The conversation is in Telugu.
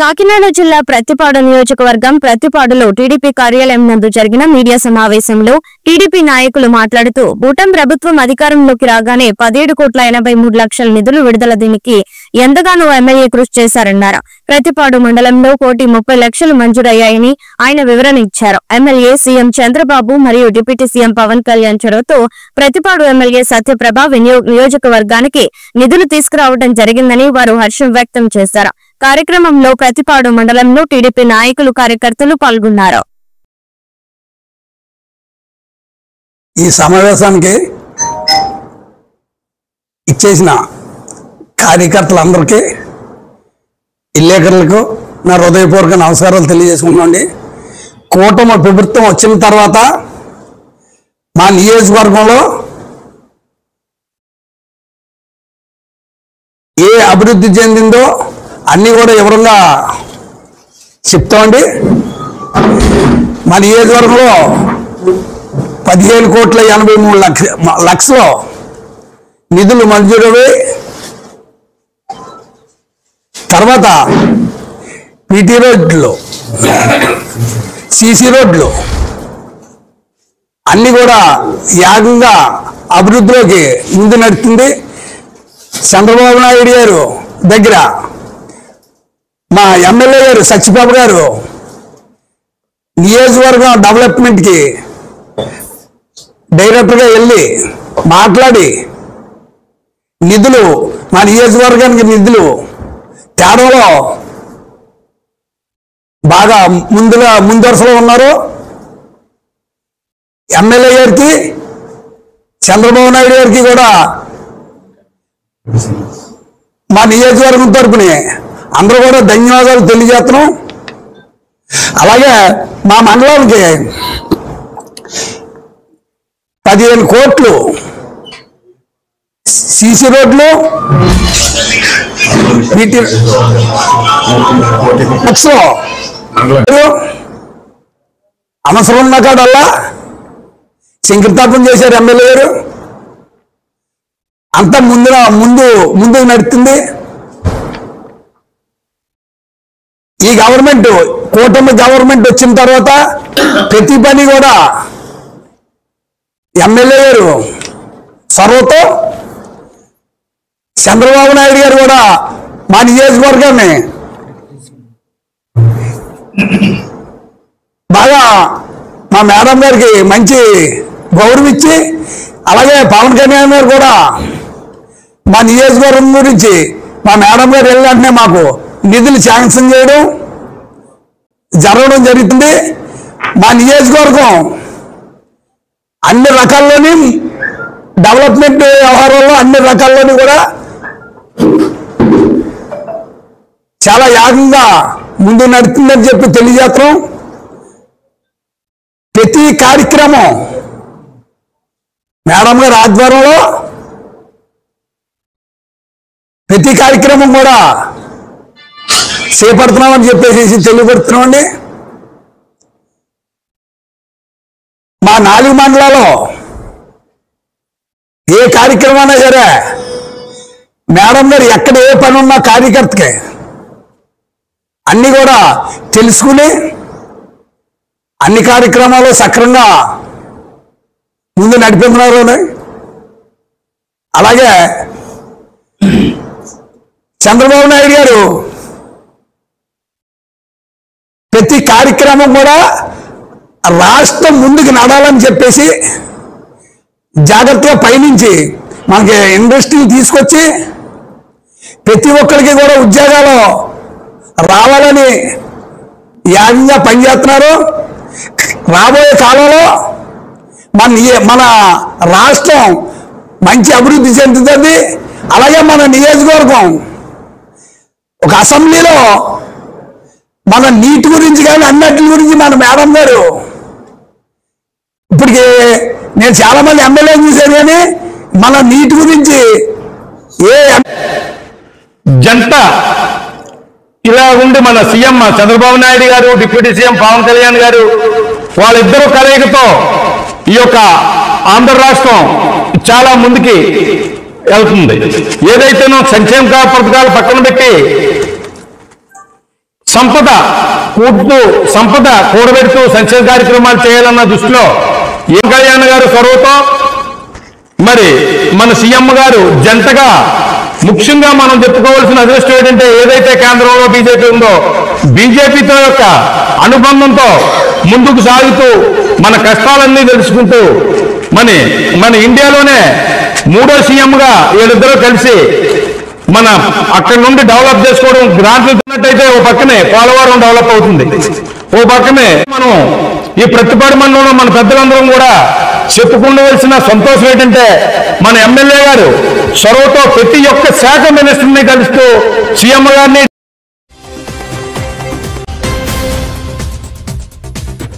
కాకినాడ జిల్లా ప్రత్తిపాడు నియోజకవర్గం ప్రత్తిపాడులో టీడీపీ కార్యాలయం నందు జరిగిన మీడియా సమావేశంలో టీడీపీ నాయకులు మాట్లాడుతూ భూటం ప్రభుత్వం అధికారంలోకి రాగానే 17,83,00,000 నిధులు విడుదల దీనికి ఎంతగానో ఎమ్మెల్యే కృషి చేశారన్నారు. ప్రత్తిపాడు మండలంలో 1,30,00,000 మంజూరయ్యాయని ఆయన వివరణ ఇచ్చారు. ఎమ్మెల్యే సీఎం చంద్రబాబు మరియు డిప్యూటీ సీఎం పవన్ కళ్యాణ్ చొరవతో ప్రత్తిపాడు ఎమ్మెల్యే సత్యప్రభ నియోజకవర్గానికి నిధులు తీసుకురావడం జరిగిందని వారు హర్షం వ్యక్తం చేశారు. కార్యక్రమంలో ప్రత్తిపాడు మండలంలో టీడీపీ నాయకులు కార్యకర్తలు పాల్గొన్నారు. ఈ సమావేశానికి ఇచ్చేసిన కార్యకర్తలందరికీ విలేకరులకు నా హృదయపూర్వక నమస్కారాలు తెలియజేసుకుంటున్నాండి. కూటమి ప్రభుత్వం వచ్చిన తర్వాత మా నియోజకవర్గంలో ఏ అభివృద్ధి చెందిందో అన్నీ కూడా వివరంగా చెప్తామండి. మా నియోజకవర్గంలో 15,83,00,000 నిధులు మంజూరవి. తర్వాత పీటీ రోడ్లు, సీసీ రోడ్లు అన్నీ కూడా యాగంగా అభివృద్ధిలోకి ముందు నడుస్తుంది. చంద్రబాబు నాయుడు గారు దగ్గర మా ఎమ్మెల్యే గారు సత్యప్రభ గారు నియోజకవర్గం డెవలప్మెంట్కి డైరెక్టర్గా వెళ్ళి మాట్లాడి నిధులు మా నియోజకవర్గానికి నిధులు తేడంలో బాగా ముందరసలో ఉన్నారు. ఎమ్మెల్యే గారికి చంద్రబాబు నాయుడు గారికి కూడా మా నియోజకవర్గం తరపున అందరూ కూడా ధన్యవాదాలు తెలియజేస్తున్నాం. అలాగే మా మండలానికి 15 కోట్లు సీసీ రోడ్లు, అవసరం ఉన్న కాడల్లా శంకుస్థాపన చేశారు ఎమ్మెల్యే గారు. అంతా ముందు నడుస్తుంది. ఈ గవర్నమెంట్ కూటమి గవర్నమెంట్ వచ్చిన తర్వాత ప్రతి పని కూడా ఎమ్మెల్యే గారు చొరవతో చంద్రబాబు నాయుడు గారు కూడా మా నియోజకవర్గాన్ని బాగా మా మేడం గారికి మంచి గౌరవం ఇచ్చి, అలాగే పవన్ కళ్యాణ్ గారు కూడా మా నియోజకవర్గం గురించి మా మేడం గారు వెళ్ళినట్టునే మాకు నిధులు శాంక్షన్ చేయడం జరగడం జరుగుతుంది. మా నియోజకవర్గం అన్ని రకాల్లోని డెవలప్మెంట్ వ్యవహారాల్లో అన్ని రకాల్లోని కూడా చాలా యాగంగా ముందు నడుతుందని చెప్పి తెలియజేస్తున్నాం. ప్రతి కార్యక్రమం మేడం గారి ఆధ్వర్యంలో ప్రతి కార్యక్రమం కూడా చేపడుతున్నామని చెప్పేసి తెలియపడుతున్నామండి. మా 4 మండలాల్లో ఏ కార్యక్రమమైనా సరే మేడం గారు ఎక్కడ ఏ పని ఉన్నా కార్యకర్తకి అన్ని కూడా తెలుసుకుని అన్ని కార్యక్రమాలు సక్రమంగా ముందు నడిపిస్తున్నారు. అలాగే చంద్రబాబు నాయుడు గారు ప్రతి కార్యక్రమం కూడా రాష్ట్రం ముందుకు నడాలని చెప్పేసి జాగ్రత్తగా పయనించి మనకి ఇండస్ట్రీలు తీసుకొచ్చి ప్రతి ఒక్కరికి కూడా ఉద్యోగాలు రావాలని యాగంగా పనిచేస్తున్నారు. రాబోయే కాలంలో మన రాష్ట్రం మంచి అభివృద్ధి చెందుతుంది. అలాగే మన నియోజకవర్గం ఒక అసెంబ్లీలో మన నీటి గురించి కానీ అన్నిటి గురించి మన మేడం గారు, ఇప్పటికి నేను చాలా మంది ఎమ్మెల్యే చూశాను, కానీ మన నీటి గురించి ఏ జంట ఇలా ఉండి మన సీఎం చంద్రబాబు నాయుడు గారు, డిప్యూటీ సీఎం పవన్ కళ్యాణ్ గారు వాళ్ళిద్దరూ కలయికతో ఈ యొక్క ఆంధ్ర రాష్ట్రం చాలా ముందుకి వెళ్తుంది. ఏదైతేనో సంక్షేమ పథకాలు పక్కన పెట్టి సంపద కూడబెడుతూ సంక్షేమ కార్యక్రమాలు చేయాలన్న దృష్టిలో ఏం కళ్యాణ్ గారు చొరవతో మరి మన సీఎం గారు జంటగా ముఖ్యంగా మనం చెప్పుకోవాల్సిన అదృష్టం ఏంటంటే ఏదైతే కేంద్రంలో బీజేపీ ఉందో బీజేపీతో యొక్క అనుబంధంతో ముందుకు సాగుతూ మన కష్టాలన్నీ తెలుసుకుంటూ మన ఇండియాలోనే 3వ సీఎంగా వీళ్ళిద్దరూ కలిసి మన అక్కడి నుండి డెవలప్ చేసుకోవడం గ్రాంట్లు ఇచ్చినట్టయితే ఓ పక్కనే పోలవరం డెవలప్ అవుతుంది, ఓ పక్కనే మనం ఈ ప్రతిపాడు మండలంలో మన పెద్దలందరం కూడా చెప్పుకుండవలసిన సంతోషం ఏంటంటే మన ఎమ్మెల్యే గారు చొరవతో ప్రతి ఒక్క శాఖ మినిస్టర్ని కలుస్తూ సీఎం గారిని